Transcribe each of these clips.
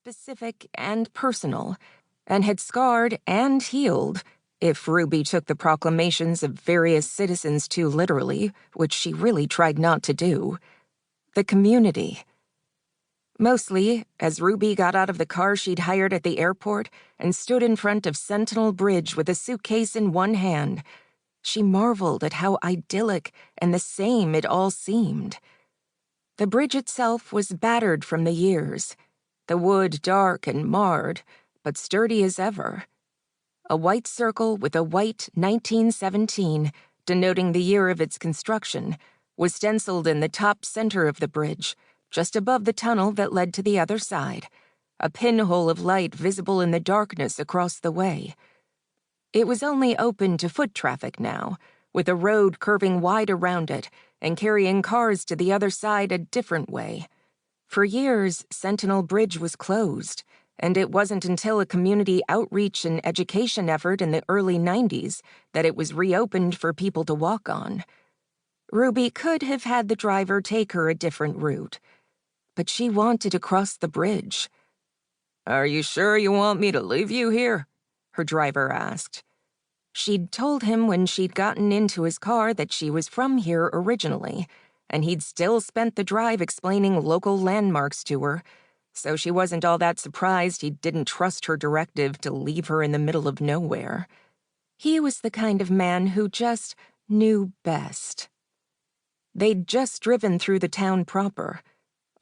specific and personal, and had scarred and healed, if Ruby took the proclamations of various citizens too literally, which she really tried not to do, the community. Mostly, as Ruby got out of the car she'd hired at the airport and stood in front of Sentinel Bridge with a suitcase in one hand, she marveled at how idyllic and the same it all seemed. The bridge itself was battered from the years, the wood dark and marred, but sturdy as ever. A white circle with a white 1917, denoting the year of its construction, was stenciled in the top center of the bridge, just above the tunnel that led to the other side, a pinhole of light visible in the darkness across the way. It was only open to foot traffic now, with a road curving wide around it and carrying cars to the other side a different way. For years, Sentinel Bridge was closed, and it wasn't until a community outreach and education effort in the early 90s that it was reopened for people to walk on. Ruby could have had the driver take her a different route, but she wanted to cross the bridge. "Are you sure you want me to leave you here?" her driver asked. She'd told him when she'd gotten into his car that she was from here originally, and he'd still spent the drive explaining local landmarks to her, so she wasn't all that surprised he didn't trust her directive to leave her in the middle of nowhere. He was the kind of man who just knew best. They'd just driven through the town proper,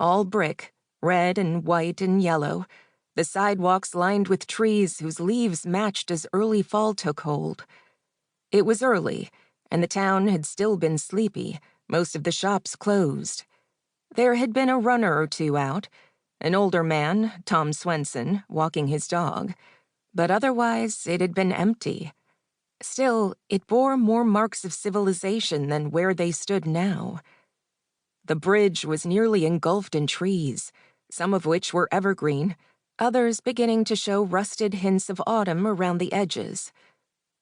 all brick, red and white and yellow, the sidewalks lined with trees whose leaves matched as early fall took hold. It was early, and the town had still been sleepy, most of the shops closed. There had been a runner or two out, an older man, Tom Swenson, walking his dog, but otherwise it had been empty. Still, it bore more marks of civilization than where they stood now. The bridge was nearly engulfed in trees, some of which were evergreen, others beginning to show rusted hints of autumn around the edges.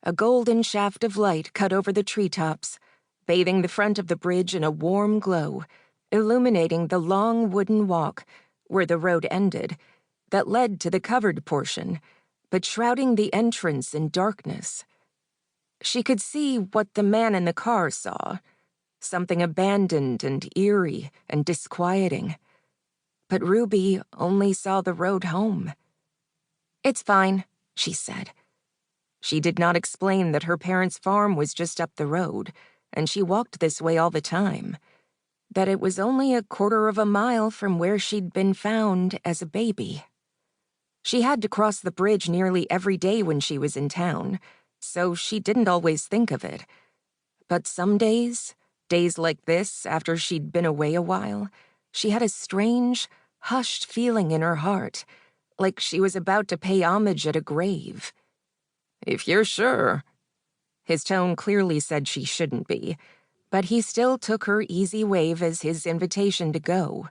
A golden shaft of light cut over the treetops, bathing the front of the bridge in a warm glow, illuminating the long wooden walk, where the road ended, that led to the covered portion, but shrouding the entrance in darkness. She could see what the man in the car saw, something abandoned and eerie and disquieting. But Ruby only saw the road home. "It's fine," she said. She did not explain that her parents' farm was just up the road, and she walked this way all the time, that it was only a quarter of a mile from where she'd been found as a baby. She had to cross the bridge nearly every day when she was in town, so she didn't always think of it. But some days like this after she'd been away a while, she had a strange, hushed feeling in her heart, like she was about to pay homage at a grave. "If you're sure." His tone clearly said she shouldn't be, but he still took her easy wave as his invitation to go.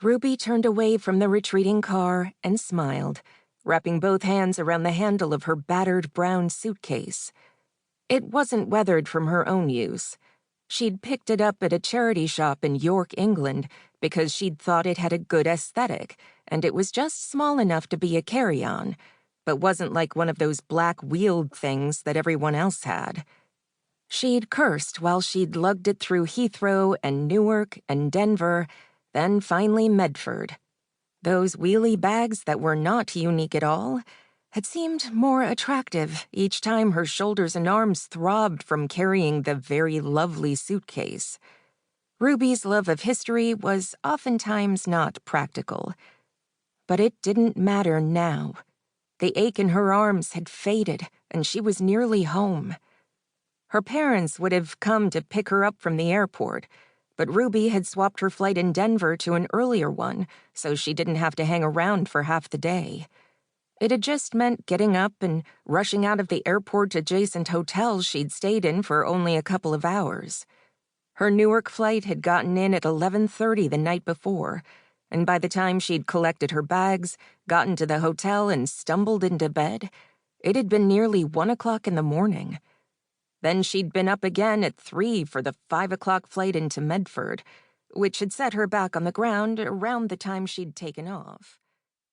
Ruby turned away from the retreating car and smiled, wrapping both hands around the handle of her battered brown suitcase. It wasn't weathered from her own use. She'd picked it up at a charity shop in York, England, because she'd thought it had a good aesthetic, and it was just small enough to be a carry-on, but wasn't like one of those black wheeled things that everyone else had. She'd cursed while she'd lugged it through Heathrow and Newark and Denver, then finally Medford. Those wheelie bags that were not unique at all had seemed more attractive each time her shoulders and arms throbbed from carrying the very lovely suitcase. Ruby's love of history was oftentimes not practical. But it didn't matter now. The ache in her arms had faded, and she was nearly home. Her parents would have come to pick her up from the airport, but Ruby had swapped her flight in Denver to an earlier one, so she didn't have to hang around for half the day. It had just meant getting up and rushing out of the airport-adjacent hotel she'd stayed in for only a couple of hours. Her Newark flight had gotten in at 11:30 the night before, and by the time she'd collected her bags, gotten to the hotel, and stumbled into bed, it had been nearly 1 o'clock in the morning. Then she'd been up again at 3 for the 5 o'clock flight into Medford, which had set her back on the ground around the time she'd taken off.